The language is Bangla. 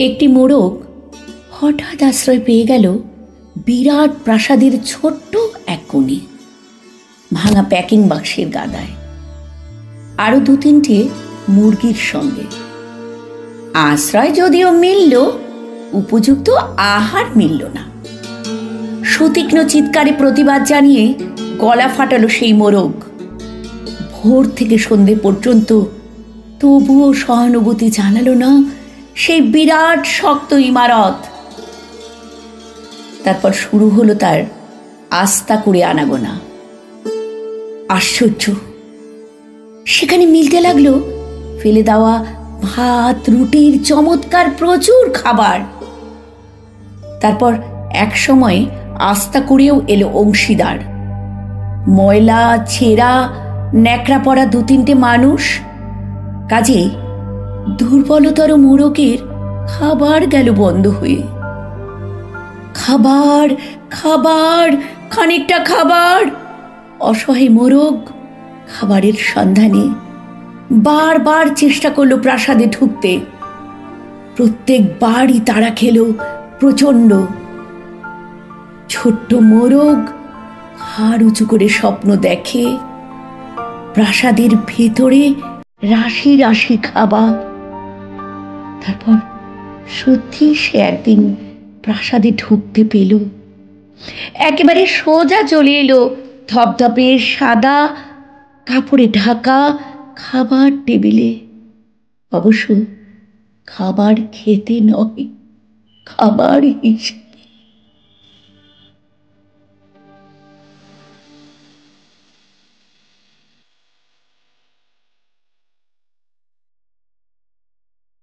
একটি মোড়ক হঠাৎ আশ্রয় পেয়ে গেল বিরাট প্রাসাদের ছোট্ট এক কোণে, ভাঙা প্যাকিং বাক্সের গাদায়, আরো 2-3টে মুরগির সঙ্গে। আশ্রয় যদিও মিলল, উপযুক্ত আহার মিলল না। সুতীক্ষ্ণ চিৎকারে প্রতিবাদ জানিয়ে গলা ফাটালো সেই মোরগ। ভোর থেকে সন্ধে পর্যন্ত তবুও সহানুভূতি জানালো না সেই বিরাট শক্ত ইমারত। তারপর শুরু হলো তার আস্তা করে আনাগোনা। আশ্চর্য, সেখানে মিলতে লাগলো ফেলে দেওয়া ভাত, রুটির চমৎকার প্রচুর খাবার। তারপর এক সময় আস্তা করেও এলো অংশীদার, ময়লা, ছেঁড়া, ন্যাকড়া পড়া 2-3টে মানুষ। কাজে দুর্বলতর মোড়কের খাবার গেল বন্ধ হয়ে। খাবার, খাবার, খানিকটা খাবার। অসহায় মোরগ খাবারের সন্ধানে বারবার চেষ্টা করলো প্রাসাদে ঢুকতে। প্রত্যেকবারই তাড়া খেল প্রচণ্ড। ছোট্ট মোরগ হাড় উঁচু করে স্বপ্ন দেখে প্রাসাদের ভেতরে রাশি রাশি খাবার। তারপর সত্যি সে একদিন প্রাসাদে ঢুকতে পেল। একেবারে সোজা চলে এলো ধপধপে সাদা কাপড়ে ঢাকা খাবার টেবিলে। অবশ্য খাবার খেতে নয়, খাবার হিসেবে।